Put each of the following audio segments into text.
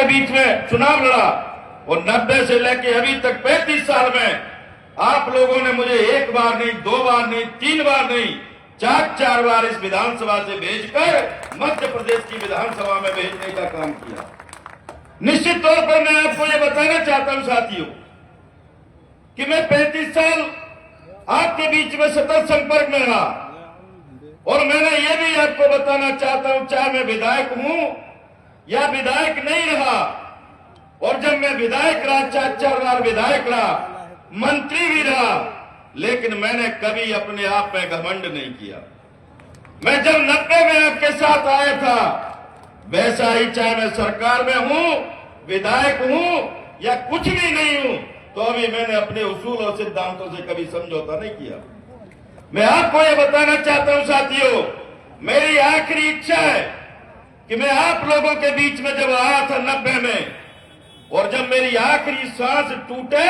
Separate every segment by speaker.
Speaker 1: बीच में चुनाव लड़ा और 90 से लेके अभी तक 35 साल में आप लोगों ने मुझे एक बार नहीं, 2 बार नहीं, 3 बार नहीं, 4 बार इस विधानसभा से भेजकर मध्य प्रदेश की विधानसभा में भेजने का काम किया। निश्चित तौर पर मैं आपको यह बताना चाहता हूं साथियों कि मैं 35 साल आपके बीच में सतत संपर्क में रहा और मैंने यह भी आपको बताना चाहता हूं, चाहे मैं विधायक हूं या विधायक नहीं रहा, और जब मैं विधायक रहा, 4 बार विधायक रहा, मंत्री भी रहा, लेकिन मैंने कभी अपने आप में घमंड नहीं किया। मैं जब 90 में आपके साथ आया था वैसा ही, चाहे मैं सरकार में हूं, विधायक हूं या कुछ भी नहीं हूं, तो अभी मैंने अपने उसूल और सिद्धांतों से कभी समझौता नहीं किया। मैं आपको यह बताना चाहता हूं साथियों, मेरी आखिरी इच्छा है कि मैं आप लोगों के बीच में जब आया था 90 में, और जब मेरी आखिरी सांस टूटे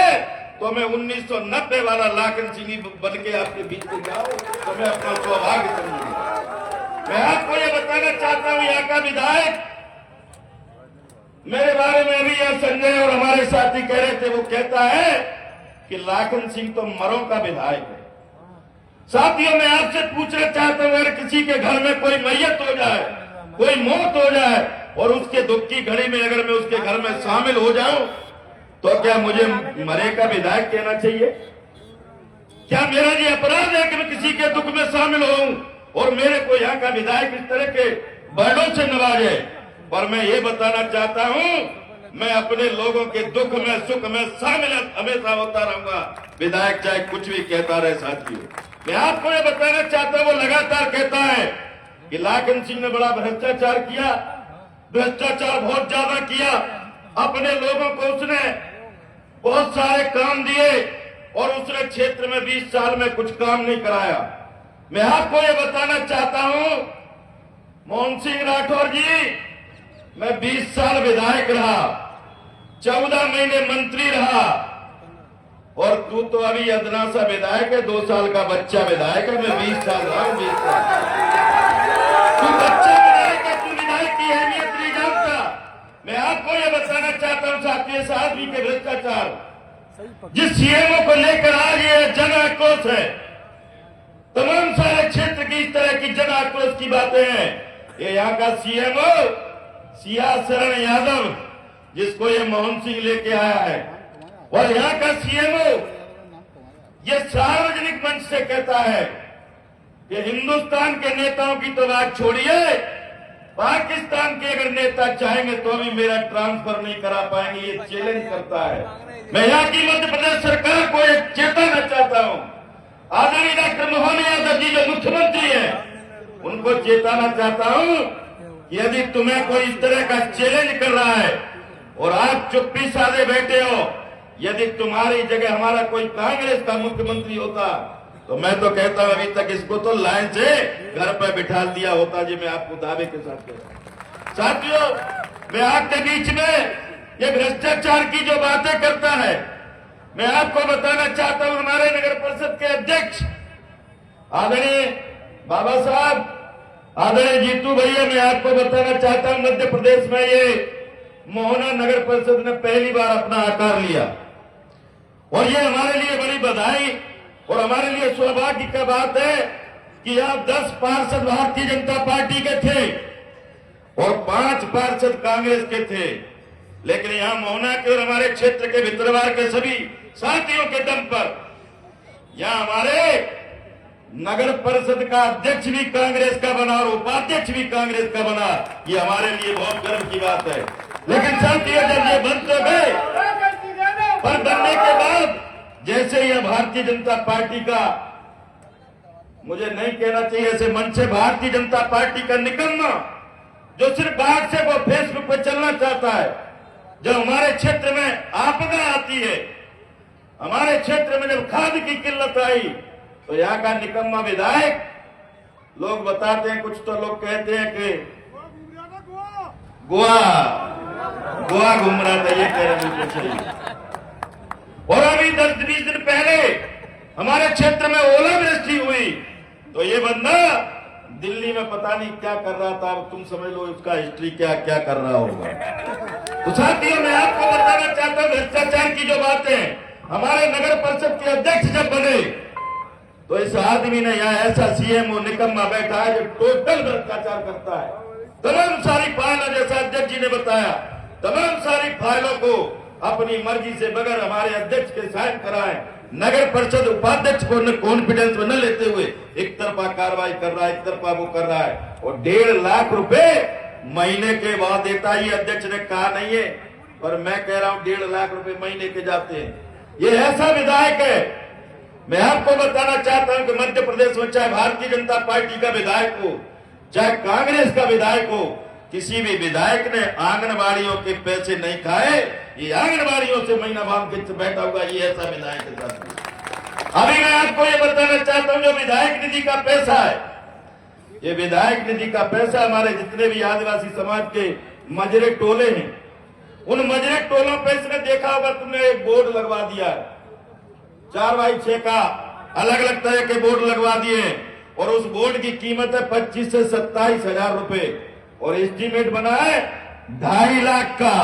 Speaker 1: तो मैं 1990 वाला लाखन सिंह बन के आपके बीच में जाऊं तो मैं अपना सौभाग्य समझूंगा। मैं आपको यह बताना चाहता हूं, यहाँ का विधायक मेरे बारे में अभी यह संजय और हमारे साथी कह रहे थे, वो कहता है कि लाखन सिंह तो मरों का विधायक है। साथियों, मैं आपसे पूछना चाहता हूं, अगर किसी के घर में कोई मैयत हो जाए, कोई मौत हो जाए और उसके दुख की घड़ी में अगर मैं उसके घर में शामिल हो जाऊं तो क्या मुझे मरे का विधायक कहना चाहिए? क्या मेरा ये अपराध है कि मैं किसी के दुख में शामिल हूं और मेरे को यहाँ का विधायक इस तरह के वर्डों से नवाजे? पर मैं ये बताना चाहता हूं, मैं अपने लोगों के दुख में, सुख में शामिल हमेशा होता रहूंगा, विधायक चाहे कुछ भी कहता रहे। साथियों, मैं आपको ये बताना चाहता हूं, वो लगातार कहता है कि लाखन सिंह ने बड़ा भ्रष्टाचार किया, भ्रष्टाचार बहुत ज्यादा किया, अपने लोगों को उसने बहुत सारे काम दिए और उसने क्षेत्र में 20 साल में कुछ काम नहीं कराया। मैं आपको ये बताना चाहता हूं मोहन सिंह राठौर जी, मैं 20 साल विधायक रहा, 14 महीने मंत्री रहा, और तू तो अभी अदना सा विधायक है, 2 साल का बच्चा विधायक है। मैं 20 साल रहा हूं, 20 साल। तू बच्चा विधायक है, तू विधायक की अहमियत नहीं जानता। मैं आपको यह बताना चाहता हूं साथियों, इस आदमी के भ्रष्टाचार, जिस सीएमओ को लेकर आज ये जन आक्रोश है, तमाम सारे क्षेत्र की इस तरह की जन आक्रोश की बातें हैं। ये यहाँ का सीएमओ सिया शरण यादव, जिसको ये मोहन सिंह लेके आया है, और यहाँ का सीएमओ ये सार्वजनिक मंच से कहता है कि हिंदुस्तान के नेताओं की तो बात छोड़िए, पाकिस्तान के अगर नेता चाहेंगे तो भी मेरा ट्रांसफर नहीं करा पाएंगे, ये चैलेंज करता है। मैं यहाँ की मध्य प्रदेश सरकार को एक चेताना चाहता हूँ, आदरणीय डॉक्टर मोहन यादव जी जो मुख्यमंत्री हैं, उनको चेताना चाहता हूँ कि यदि तुम्हें कोई इस तरह का चैलेंज कर रहा है और आप चुप्पी साधे बैठे हो, यदि तुम्हारी जगह हमारा कोई कांग्रेस का मुख्यमंत्री होता तो मैं तो कहता हूं अभी तक इसको तो लाइन से घर पर बिठा दिया होता जी। मैं आपको दावे के साथ कहता हूं साथियों, मैं आपके बीच में ये भ्रष्टाचार की जो बातें करता है, मैं आपको बताना चाहता हूं, हमारे नगर परिषद के अध्यक्ष आदरणीय बाबा साहब, आदरणीय जीतू भैया, मैं आपको बताना चाहता हूं, मध्य प्रदेश में ये मोहना नगर परिषद ने पहली बार अपना आकार लिया, और ये हमारे लिए बड़ी बधाई और हमारे लिए सौभाग्य की बात है कि यहाँ 10 पार्षद भारतीय जनता पार्टी के थे और 5 पार्षद कांग्रेस के थे, लेकिन यहाँ मोहना के और हमारे क्षेत्र के भितरवार के सभी साथियों के दम पर यहाँ हमारे नगर परिषद का अध्यक्ष भी कांग्रेस का बना और उपाध्यक्ष भी कांग्रेस का बना। ये हमारे लिए बहुत गर्व की बात है। लेकिन साथियों, जब ये बन तो गए, पर बनने के बाद जैसे यह भारतीय जनता पार्टी का, मुझे नहीं कहना चाहिए ऐसे मन से, भारतीय जनता पार्टी का निकम्मा जो सिर्फ बाहर से वो फेसबुक पर चलना चाहता है, जब हमारे क्षेत्र में आपदा आती है, हमारे क्षेत्र में जब खाद की किल्लत आई, तो यहाँ का निकम्मा विधायक, लोग बताते हैं, कुछ तो लोग कहते हैं कि गोवा घूम रहा था, ये कह रहे हैं। और अभी 10-20 दिन पहले हमारे क्षेत्र में ओलावृष्टि हुई, तो ये बंदा दिल्ली में पता नहीं क्या कर रहा था, अब तुम समझ लो उसका हिस्ट्री क्या क्या कर रहा होगा। तो साथियों मैं आपको बताना चाहता हूं भ्रष्टाचार की जो बातें, हमारे नगर परिषद के अध्यक्ष जब बने तो इस आदमी ने यहाँ ऐसा सीएमओ निकम्मा बैठा है जो टोटल भ्रष्टाचार करता है। तमाम सारी फाइलों, जैसा अध्यक्ष जी ने बताया, तमाम सारी फाइलों को अपनी मर्जी से बगैर हमारे अध्यक्ष के साइन कराए, नगर परिषद उपाध्यक्ष को कॉन्फिडेंस में न लेते हुए एक तरफा कार्रवाई कर रहा है, एक तरफा वो कर रहा है। और 1.5 लाख रुपए महीने के बाद देता ही अध्यक्ष ने कहा नहीं है, पर मैं कह रहा हूं 1.5 लाख रुपए महीने के जाते हैं। ये ऐसा विधायक है। मैं आपको बताना चाहता हूं कि मध्य प्रदेश में चाहे भारतीय जनता पार्टी का विधायक हो, चाहे कांग्रेस का विधायक हो, किसी भी विधायक ने आंगनबाड़ियों के पैसे नहीं खाए। ये आंगनबाड़ियों से महीना बांध के बैठा हुआ ये ऐसा विधायक के साथ। अभी मैं आपको ये बताना चाहता हूं, जो विधायक निधि का पैसा है, ये विधायक निधि का पैसा हमारे जितने भी आदिवासी समाज के मजरे टोले हैं, उन मजरे टोलों पे इसने देखा होगा, तुमने एक बोर्ड लगवा दिया है, 4x6 का अलग अलग तरह के बोर्ड लगवा दिए हैं, और उस बोर्ड की कीमत है 25 से 27 हजार रुपए, और एस्टीमेट बना है 2.5 लाख का।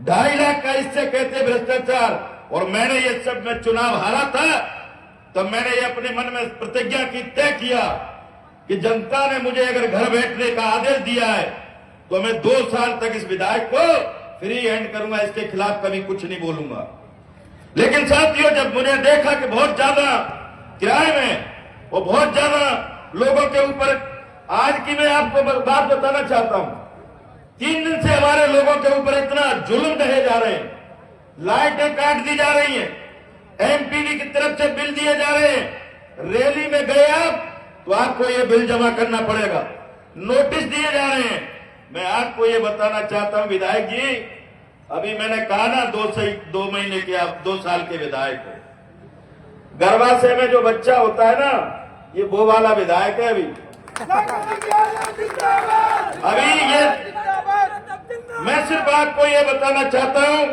Speaker 1: 2.5 लाख का इससे कहते भ्रष्टाचार। और मैंने ये सब, मैं चुनाव हारा था तब मैंने ये अपने मन में प्रतिज्ञा की, तय किया कि जनता ने मुझे अगर घर बैठने का आदेश दिया है तो मैं 2 साल तक इस विधायक को फ्री हैंड करूंगा, इसके खिलाफ कभी कुछ नहीं बोलूंगा। लेकिन साथियों, जब मुझे देखा कि बहुत ज्यादा किराए में और बहुत ज्यादा लोगों के ऊपर, आज की मैं आपको बात बताना चाहता हूं, 3 दिन से हमारे लोगों के ऊपर इतना जुल्म ढहे जा रहे हैं, लाइटें काट दी जा रही हैं, एमपीडी की तरफ से बिल दिए जा रहे हैं। रैली में गए आप तो आपको ये बिल जमा करना पड़ेगा, नोटिस दिए जा रहे हैं। मैं आपको ये बताना चाहता हूं विधायक जी, अभी मैंने कहा ना 2 महीने के, आप 2 साल के विधायक हो। गर्भाशय में जो बच्चा होता है ना, ये वो वाला विधायक है। अभी ये मैं सिर्फ आपको ये बताना चाहता हूं,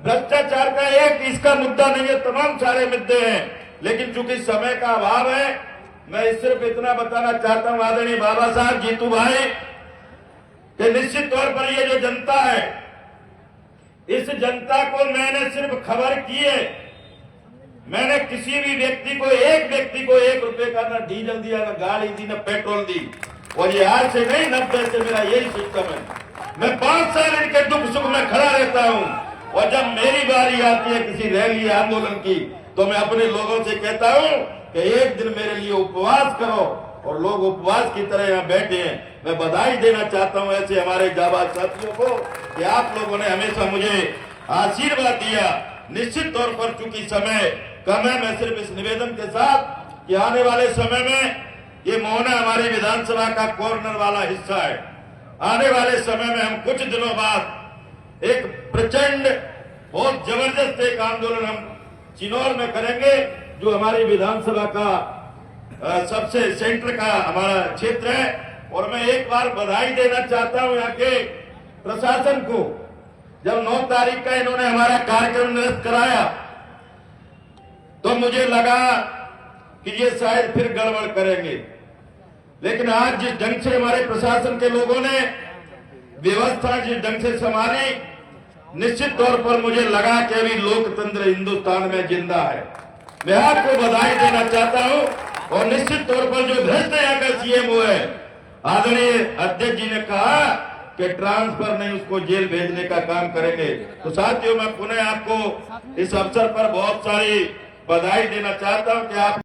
Speaker 1: भ्रष्टाचार का एक इसका मुद्दा नहीं है, तमाम सारे मुद्दे हैं, लेकिन चूंकि समय का अभाव है, मैं सिर्फ इतना बताना चाहता हूं आदरणीय बाबा साहब जीतू भाई, कि निश्चित तौर पर ये जो जनता है, इस जनता को मैंने सिर्फ खबर की है। मैंने किसी भी व्यक्ति को, एक व्यक्ति को 1 रुपए का न डीजल दिया, न गाड़ी दी, न पेट्रोल दी। और ये आज से नहीं, 90 से मेरा यही सिस्टम है। मैं 5 साल इनके दुख सुख में खड़ा रहता हूं, और जब मेरी बारी आती है किसी रैली आंदोलन की, तो मैं अपने लोगों से कहता हूं कि एक दिन मेरे लिए उपवास करो, और लोग उपवास की तरह यहाँ बैठे हैं। मैं बधाई देना चाहता हूं ऐसे हमारे जाबाज साथियों को कि आप लोगों ने हमेशा मुझे आशीर्वाद दिया। निश्चित तौर पर चूंकि समय कम है, मैं सिर्फ इस निवेदन के साथ कि आने वाले समय में ये मोहना हमारी विधानसभा का कॉर्नर वाला हिस्सा है। आने वाले समय में हम कुछ दिनों बाद एक प्रचंड, बहुत जबरदस्त एक आंदोलन हम चिनौर में करेंगे, जो हमारी विधानसभा का सबसे सेंटर का हमारा क्षेत्र है। और मैं एक बार बधाई देना चाहता हूं यहाँ के प्रशासन को। जब 9 तारीख का इन्होंने हमारा कार्यक्रम निरस्त कराया तो मुझे लगा कि ये शायद फिर गड़बड़ करेंगे, लेकिन आज जिस ढंग से हमारे प्रशासन के लोगों ने व्यवस्था जिस ढंग से संभाली, निश्चित तौर पर मुझे लगा कि अभी लोकतंत्र हिंदुस्तान में जिंदा है। मैं आपको बधाई देना चाहता हूं। और निश्चित तौर पर जो भ्रष्ट यहाँ का सीएमओ है, आदरणीय अध्यक्ष जी ने कहा कि ट्रांसफर नहीं, उसको जेल भेजने का काम करेंगे। तो साथियों, मैं पुनः आपको इस अवसर पर बहुत सारी बधाई देना चाहता हूं कि आप